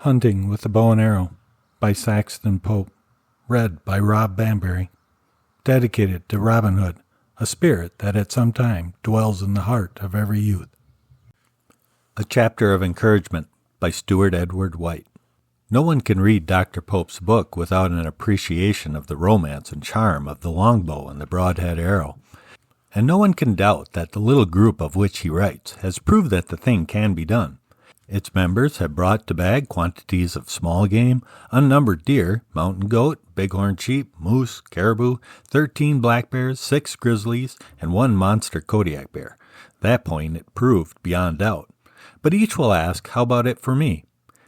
Hunting with the Bow and Arrow by Saxton Pope. Read by Rob Bambery. Dedicated to Robin Hood, a spirit that at some time dwells in the heart of every youth. A Chapter of Encouragement by Stewart Edward White. No one can read Dr. Pope's book without an appreciation of the romance and charm of the longbow and the broadhead arrow. And no one can doubt that the little group of which he writes has proved that the thing can be done. Its members have brought to bag quantities of small game, unnumbered deer, mountain goat, bighorn sheep, moose, caribou, 13 black bears, 6 grizzlies, and 1 monster Kodiak bear. That point it proved beyond doubt. But each will ask, how about it for me?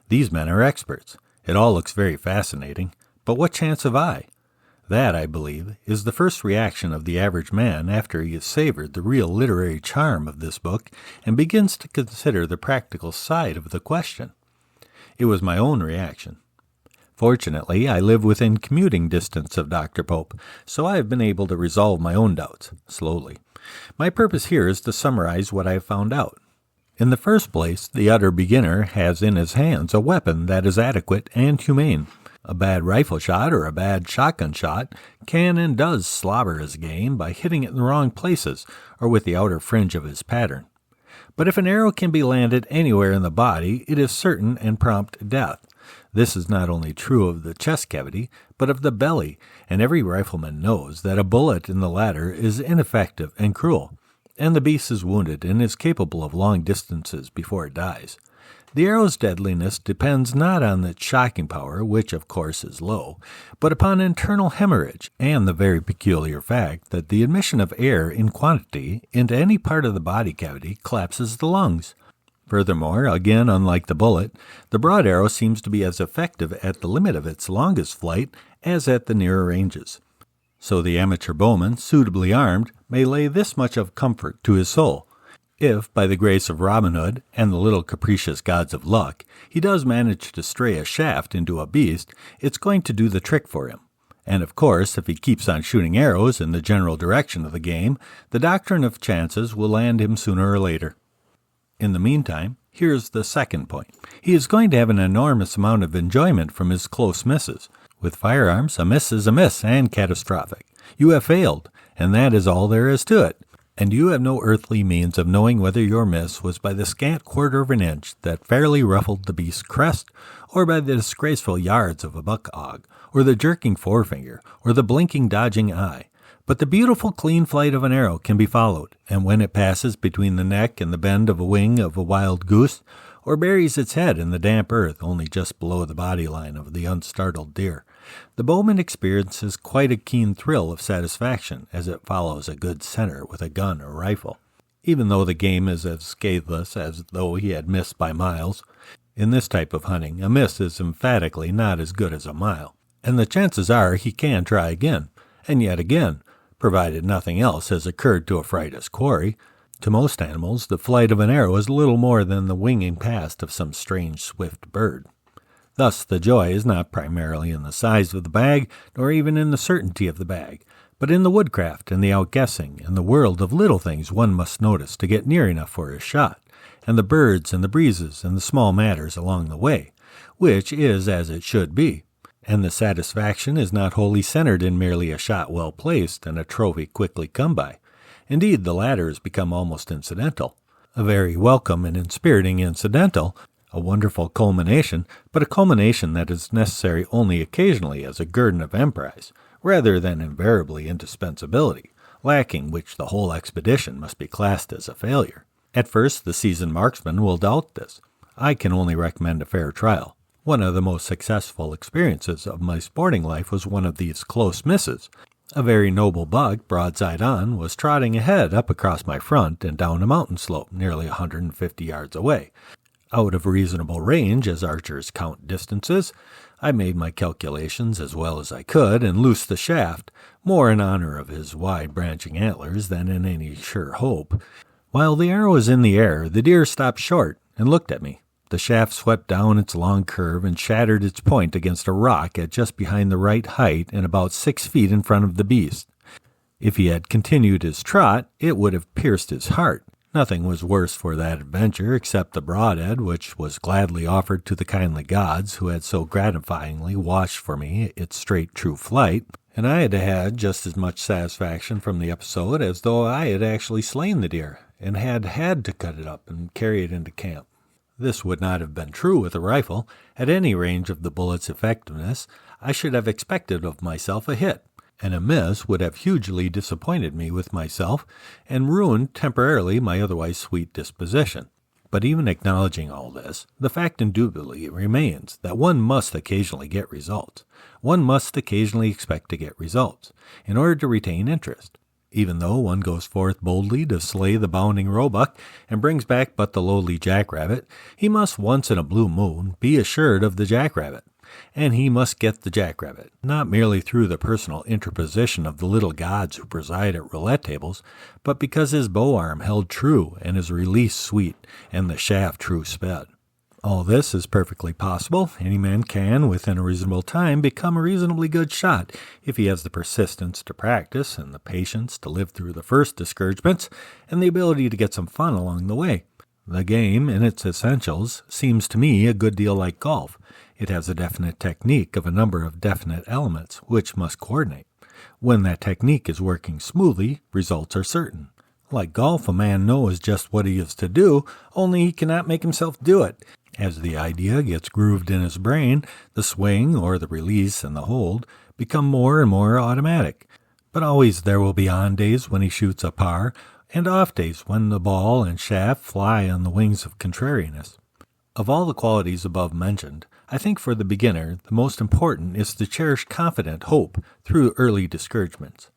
These men are experts. It all looks very fascinating, but what chance have I? That, I believe, is the first reaction of the average man after he has savored the real literary charm of this book and begins to consider the practical side of the question. It was my own reaction. Fortunately, I live within commuting distance of Dr. Pope, so I have been able to resolve my own doubts, slowly. My purpose here is to summarize what I have found out. In the first place, the utter beginner has in his hands a weapon that is adequate and humane. A bad rifle shot or a bad shotgun shot can and does slobber his game by hitting it in the wrong places or with the outer fringe of his pattern. But if an arrow can be landed anywhere in the body, it is certain and prompt death. This is not only true of the chest cavity, but of the belly, and every rifleman knows that a bullet in the latter is ineffective and cruel, and the beast is wounded and is capable of long distances before it dies. The arrow's deadliness depends not on its shocking power, which of course is low, but upon internal hemorrhage and the very peculiar fact that the admission of air in quantity into any part of the body cavity collapses the lungs. Furthermore, again unlike the bullet, the broad arrow seems to be as effective at the limit of its longest flight as at the nearer ranges. So the amateur bowman, suitably armed, may lay this much of comfort to his soul. If, by the grace of Robin Hood and the little capricious gods of luck, he does manage to stray a shaft into a beast, it's going to do the trick for him. And of course, if he keeps on shooting arrows in the general direction of the game, the doctrine of chances will land him sooner or later. In the meantime, here's the second point. He is going to have an enormous amount of enjoyment from his close misses. With firearms, a miss is a miss and catastrophic. You have failed, and that is all there is to it. And you have no earthly means of knowing whether your miss was by the scant quarter of an inch that fairly ruffled the beast's crest, or by the disgraceful yards of a buck-hog, or the jerking forefinger, or the blinking dodging eye. But the beautiful clean flight of an arrow can be followed, and when it passes between the neck and the bend of a wing of a wild goose, or buries its head in the damp earth only just below the body line of the unstartled deer, the bowman experiences quite a keen thrill of satisfaction as it follows a good center with a gun or rifle, even though the game is as scatheless as though he had missed by miles. In this type of hunting, a miss is emphatically not as good as a mile, and the chances are he can try again, and yet again, provided nothing else has occurred to affright his quarry. To most animals, the flight of an arrow is little more than the winging past of some strange swift bird. Thus the joy is not primarily in the size of the bag, nor even in the certainty of the bag, but in the woodcraft and the outguessing and the world of little things one must notice to get near enough for his shot, and the birds and the breezes and the small matters along the way, which is as it should be. And the satisfaction is not wholly centered in merely a shot well placed and a trophy quickly come by. Indeed, the latter has become almost incidental, a very welcome and inspiriting incidental, a wonderful culmination, but a culmination that is necessary only occasionally as a guerdon of emprise, rather than invariably indispensability, lacking which the whole expedition must be classed as a failure. At first, the seasoned marksman will doubt this. I can only recommend a fair trial. One of the most successful experiences of my sporting life was one of these close misses. A very noble buck, broadside on, was trotting ahead up across my front and down a mountain slope nearly 150 yards away. Out of reasonable range, as archers count distances, I made my calculations as well as I could and loosed the shaft, more in honor of his wide-branching antlers than in any sure hope. While the arrow was in the air, the deer stopped short and looked at me. The shaft swept down its long curve and shattered its point against a rock at just behind the right height and about 6 feet in front of the beast. If he had continued his trot, it would have pierced his heart. Nothing was worse for that adventure except the broadhead, which was gladly offered to the kindly gods who had so gratifyingly watched for me its straight true flight, and I had had just as much satisfaction from the episode as though I had actually slain the deer, and had to cut it up and carry it into camp. This would not have been true with a rifle. At any range of the bullet's effectiveness, I should have expected of myself a hit, and a miss would have hugely disappointed me with myself and ruined temporarily my otherwise sweet disposition. But even acknowledging all this, the fact indubitably remains that one must occasionally get results. One must occasionally expect to get results, in order to retain interest. Even though one goes forth boldly to slay the bounding roebuck and brings back but the lowly jackrabbit, he must once in a blue moon be assured of the jackrabbit. And he must get the jackrabbit, not merely through the personal interposition of the little gods who preside at roulette tables, but because his bow arm held true and his release sweet and the shaft true sped. All this is perfectly possible. Any man can, within a reasonable time, become a reasonably good shot if he has the persistence to practice and the patience to live through the first discouragements and the ability to get some fun along the way. The game, in its essentials, seems to me a good deal like golf. It has a definite technique of a number of definite elements, which must coordinate. When that technique is working smoothly, results are certain. Like golf, a man knows just what he is to do, only he cannot make himself do it. As the idea gets grooved in his brain, the swing, or the release and the hold, become more and more automatic. But always there will be on days when he shoots a par, and off days when the ball and shaft fly on the wings of contrariness. Of all the qualities above mentioned, I think for the beginner the most important is to cherish confident hope through early discouragements.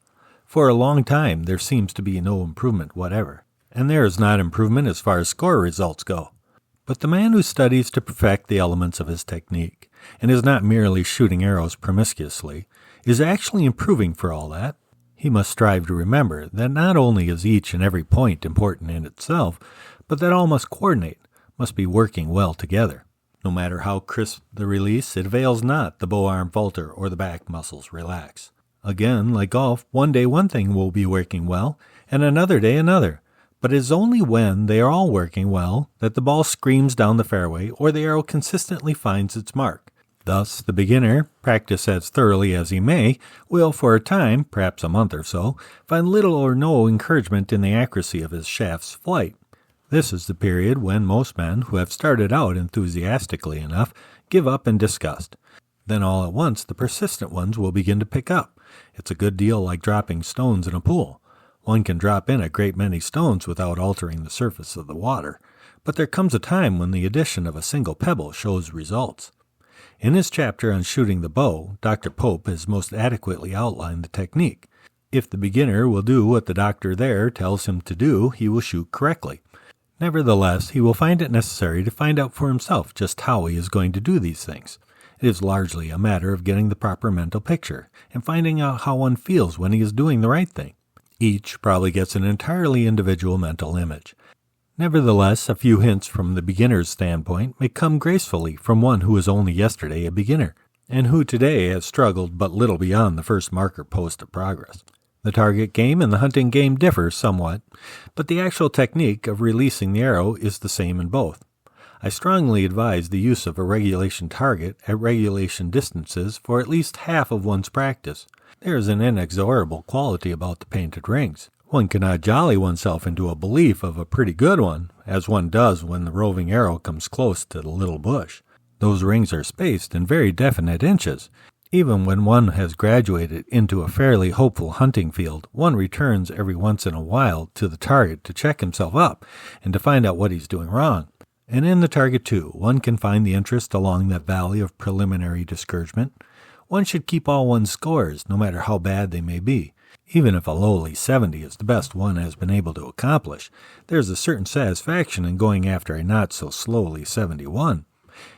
For a long time there seems to be no improvement whatever, and there is not improvement as far as score results go. But the man who studies to perfect the elements of his technique, and is not merely shooting arrows promiscuously, is actually improving for all that. He must strive to remember that not only is each and every point important in itself, but that all must coordinate, must be working well together. No matter how crisp the release, it avails not the bow arm falter or the back muscles relax. Again, like golf, one day one thing will be working well, and another day another. But it is only when they are all working well that the ball screams down the fairway or the arrow consistently finds its mark. Thus, the beginner, practice as thoroughly as he may, will for a time, perhaps a month or so, find little or no encouragement in the accuracy of his shaft's flight. This is the period when most men who have started out enthusiastically enough give up in disgust. Then all at once the persistent ones will begin to pick up. It's a good deal like dropping stones in a pool. One can drop in a great many stones without altering the surface of the water, but there comes a time when the addition of a single pebble shows results. In his chapter on shooting the bow, Dr. Pope has most adequately outlined the technique. If the beginner will do what the doctor there tells him to do, he will shoot correctly. Nevertheless, he will find it necessary to find out for himself just how he is going to do these things. It is largely a matter of getting the proper mental picture and finding out how one feels when he is doing the right thing. Each probably gets an entirely individual mental image. Nevertheless, a few hints from the beginner's standpoint may come gracefully from one who was only yesterday a beginner, and who today has struggled but little beyond the first marker post of progress. The target game and the hunting game differ somewhat, but the actual technique of releasing the arrow is the same in both. I strongly advise the use of a regulation target at regulation distances for at least half of one's practice. There is an inexorable quality about the painted rings. One cannot jolly oneself into a belief of a pretty good one, as one does when the roving arrow comes close to the little bush. Those rings are spaced in very definite inches. Even when one has graduated into a fairly hopeful hunting field, one returns every once in a while to the target to check himself up and to find out what he's doing wrong. And in the target, too, one can find the interest along that valley of preliminary discouragement. One should keep all one's scores, no matter how bad they may be. Even if a lowly 70 is the best one has been able to accomplish, there is a certain satisfaction in going after a not-so-slowly 71.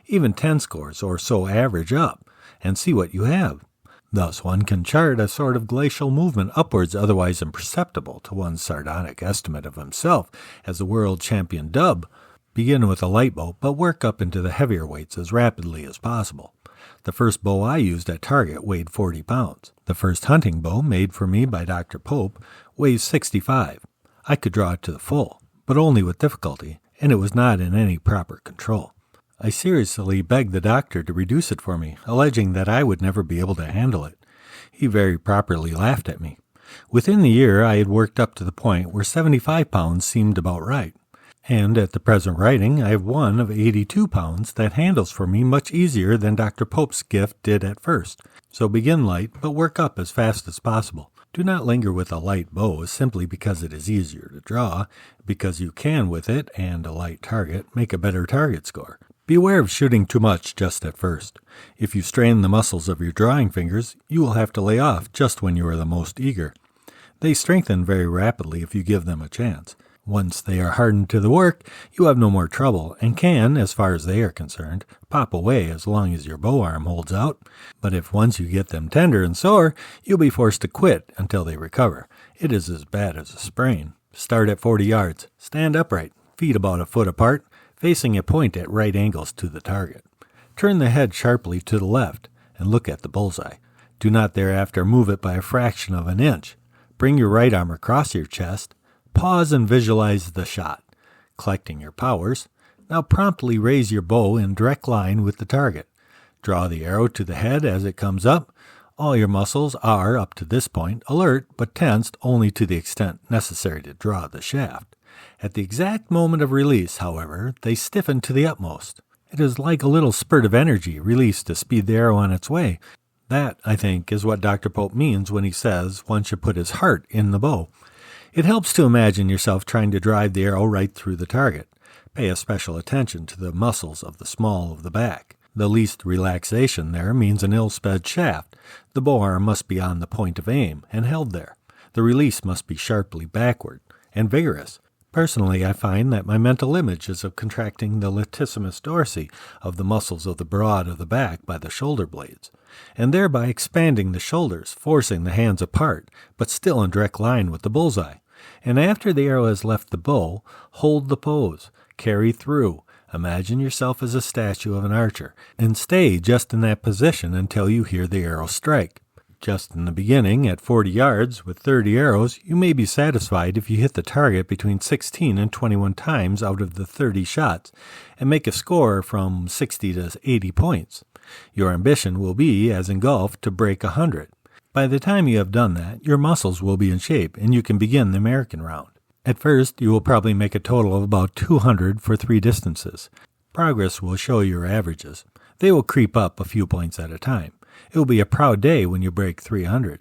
Even 10 scores or so average up, and see what you have. Thus one can chart a sort of glacial movement upwards otherwise imperceptible to one's sardonic estimate of himself as a world champion dub. Begin with a light bow, but work up into the heavier weights as rapidly as possible. The first bow I used at target weighed 40 pounds. The first hunting bow, made for me by Dr. Pope, weighs 65. I could draw it to the full, but only with difficulty, and it was not in any proper control. I seriously begged the doctor to reduce it for me, alleging that I would never be able to handle it. He very properly laughed at me. Within the year, I had worked up to the point where 75 pounds seemed about right. And at the present writing, I have one of 82 pounds that handles for me much easier than Dr. Pope's gift did at first. So begin light, but work up as fast as possible. Do not linger with a light bow simply because it is easier to draw, because you can with it and a light target make a better target score. Beware of shooting too much just at first. If you strain the muscles of your drawing fingers, you will have to lay off just when you are the most eager. They strengthen very rapidly if you give them a chance. Once they are hardened to the work, you have no more trouble and can, as far as they are concerned, pop away as long as your bow arm holds out. But if once you get them tender and sore, you'll be forced to quit until they recover. It is as bad as a sprain. Start at 40 yards. Stand upright, feet about a foot apart, facing a point at right angles to the target. Turn the head sharply to the left and look at the bullseye. Do not thereafter move it by a fraction of an inch. Bring your right arm across your chest. Pause and visualize the shot. Collecting your powers, now promptly raise your bow in direct line with the target. Draw the arrow to the head as it comes up. All your muscles are, up to this point, alert but tensed only to the extent necessary to draw the shaft. At the exact moment of release, however, they stiffen to the utmost. It is like a little spurt of energy released to speed the arrow on its way. That, I think, is what Dr. Pope means when he says one should put his heart in the bow. It helps to imagine yourself trying to drive the arrow right through the target. Pay especial attention to the muscles of the small of the back. The least relaxation there means an ill-sped shaft. The bow arm must be on the point of aim and held there. The release must be sharply backward and vigorous. Personally, I find that my mental image is of contracting the latissimus dorsi of the muscles of the broad of the back by the shoulder blades, and thereby expanding the shoulders, forcing the hands apart, but still in direct line with the bullseye. And after the arrow has left the bow, hold the pose, carry through, imagine yourself as a statue of an archer, and stay just in that position until you hear the arrow strike. Just in the beginning, at 40 yards, with 30 arrows, you may be satisfied if you hit the target between 16 and 21 times out of the 30 shots, and make a score from 60 to 80 points. Your ambition will be, as in golf, to break 100. By the time you have done that, your muscles will be in shape, and you can begin the American round. At first, you will probably make a total of about 200 for 3 distances. Progress will show your averages. They will creep up a few points at a time. It will be a proud day when you break 300.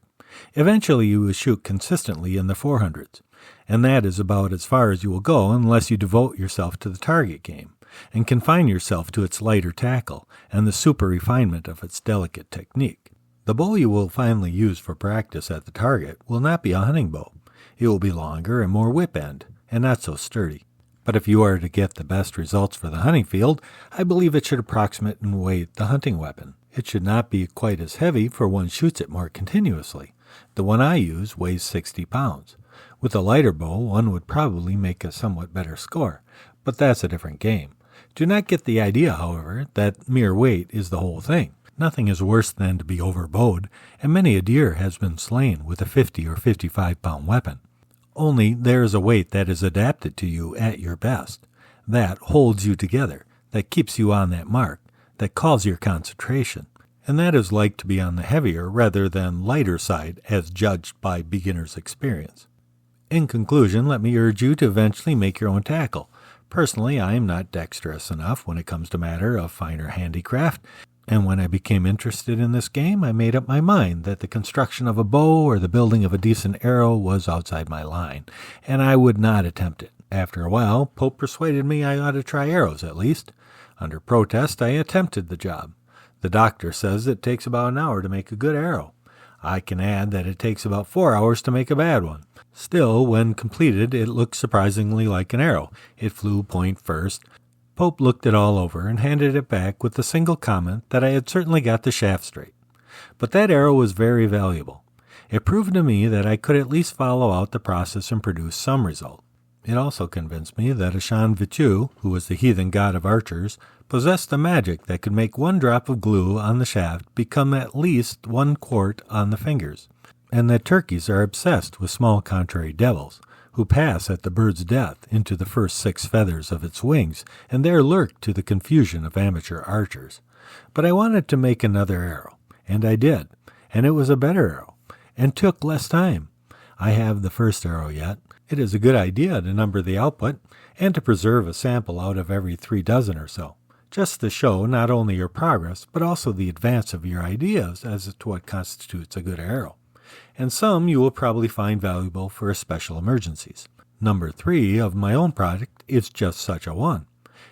Eventually, you will shoot consistently in the 400s, and that is about as far as you will go unless you devote yourself to the target game and confine yourself to its lighter tackle and the super refinement of its delicate technique. The bow you will finally use for practice at the target will not be a hunting bow. It will be longer and more whip-end, and not so sturdy. But if you are to get the best results for the hunting field, I believe it should approximate in weight the hunting weapon. It should not be quite as heavy, for one shoots it more continuously. The one I use weighs 60 pounds. With a lighter bow, one would probably make a somewhat better score, but that's a different game. Do not get the idea, however, that mere weight is the whole thing. Nothing is worse than to be overbowed, and many a deer has been slain with a 50 or 55-pound weapon. Only there is a weight that is adapted to you at your best. That holds you together, that keeps you on that mark, that calls your concentration, and that is like to be on the heavier rather than lighter side as judged by beginner's experience. In conclusion, let me urge you to eventually make your own tackle. Personally, I am not dexterous enough when it comes to matter of finer handicraft, and when I became interested in this game, I made up my mind that the construction of a bow or the building of a decent arrow was outside my line, and I would not attempt it. After a while, Pope persuaded me I ought to try arrows at least. Under protest, I attempted the job. The doctor says it takes about an hour to make a good arrow. I can add that it takes about 4 hours to make a bad one. Still, when completed, it looked surprisingly like an arrow. It flew point first. Pope looked it all over and handed it back with the single comment that I had certainly got the shaft straight. But that arrow was very valuable. It proved to me that I could at least follow out the process and produce some result. It also convinced me that Ashan Vitu, who was the heathen god of archers, possessed a magic that could make 1 drop of glue on the shaft become at least 1 quart on the fingers, and that turkeys are obsessed with small contrary devils, who pass at the bird's death into the first 6 feathers of its wings, and there lurk to the confusion of amateur archers. But I wanted to make another arrow, and I did, and it was a better arrow, and took less time. I have the first arrow yet. It is a good idea to number the output, and to preserve a sample out of every 3 dozen or so, just to show not only your progress, but also the advance of your ideas as to what constitutes a good arrow. And some you will probably find valuable for special emergencies. Number 3 of my own product is just such a one.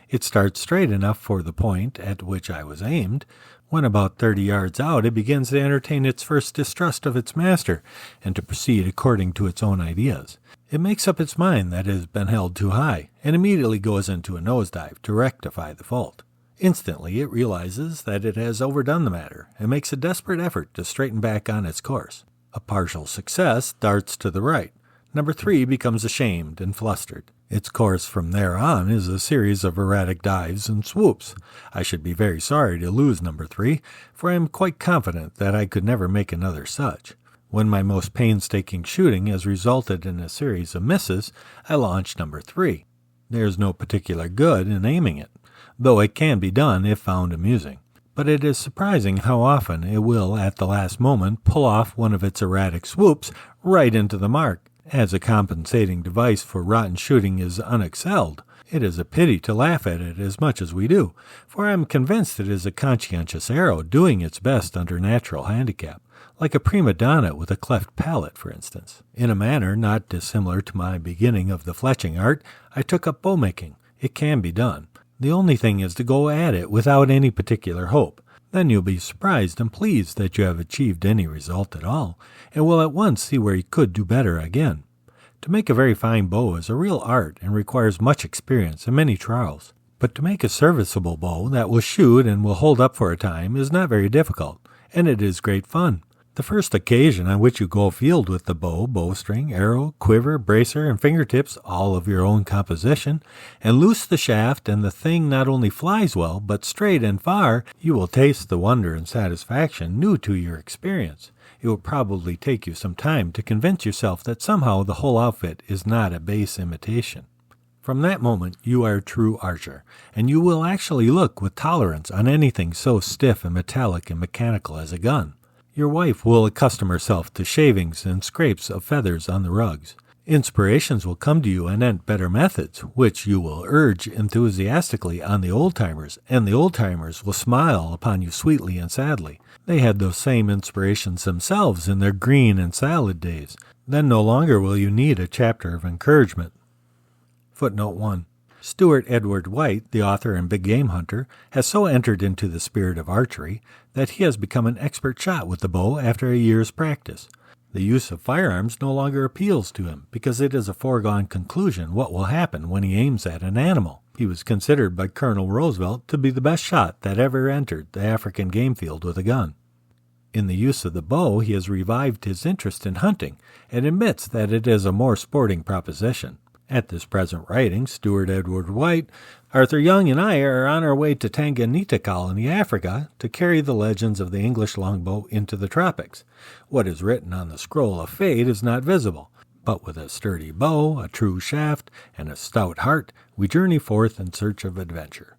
It starts straight enough for the point at which I was aimed. When about 30 yards out, it begins to entertain its first distrust of its master, and to proceed according to its own ideas. It makes up its mind that it has been held too high, and immediately goes into a nosedive to rectify the fault. Instantly it realizes that it has overdone the matter, and makes a desperate effort to straighten back on its course. A partial success darts to the right. Number 3 becomes ashamed and flustered. Its course from there on is a series of erratic dives and swoops. I should be very sorry to lose number 3, for I am quite confident that I could never make another such. When my most painstaking shooting has resulted in a series of misses, I launch number 3. There is no particular good in aiming it, though it can be done if found amusing. But it is surprising how often it will at the last moment pull off one of its erratic swoops right into the mark. As a compensating device for rotten shooting is unexcelled, it is a pity to laugh at it as much as we do, for I am convinced it is a conscientious arrow doing its best under natural handicap, like a prima donna with a cleft palate, for instance. In a manner not dissimilar to my beginning of the fletching art, I took up bow-making. It can be done. The only thing is to go at it without any particular hope. Then you'll be surprised and pleased that you have achieved any result at all, and will at once see where you could do better again. To make a very fine bow is a real art and requires much experience and many trials. But to make a serviceable bow that will shoot and will hold up for a time is not very difficult, and it is great fun. The first occasion on which you go afield with the bow, bowstring, arrow, quiver, bracer, and fingertips, all of your own composition, and loose the shaft, and the thing not only flies well, but straight and far, you will taste the wonder and satisfaction new to your experience. It will probably take you some time to convince yourself that somehow the whole outfit is not a base imitation. From that moment you are a true archer, and you will actually look with tolerance on anything so stiff and metallic and mechanical as a gun. Your wife will accustom herself to shavings and scrapes of feathers on the rugs. Inspirations will come to you anent better methods, which you will urge enthusiastically on the old-timers, and the old-timers will smile upon you sweetly and sadly. They had those same inspirations themselves in their green and salad days. Then no longer will you need a chapter of encouragement. Footnote 1. Stewart Edward White, the author and big game hunter, has so entered into the spirit of archery that he has become an expert shot with the bow after a year's practice. The use of firearms no longer appeals to him, because it is a foregone conclusion what will happen when he aims at an animal. He was considered by Colonel Roosevelt to be the best shot that ever entered the African game field with a gun. In the use of the bow he has revived his interest in hunting, and admits that it is a more sporting proposition. At this present writing, Stewart Edward White, Arthur Young, and I are on our way to Tanganyika Colony, Africa, to carry the legends of the English longbow into the tropics. What is written on the scroll of fate is not visible, but with a sturdy bow, a true shaft, and a stout heart, we journey forth in search of adventure.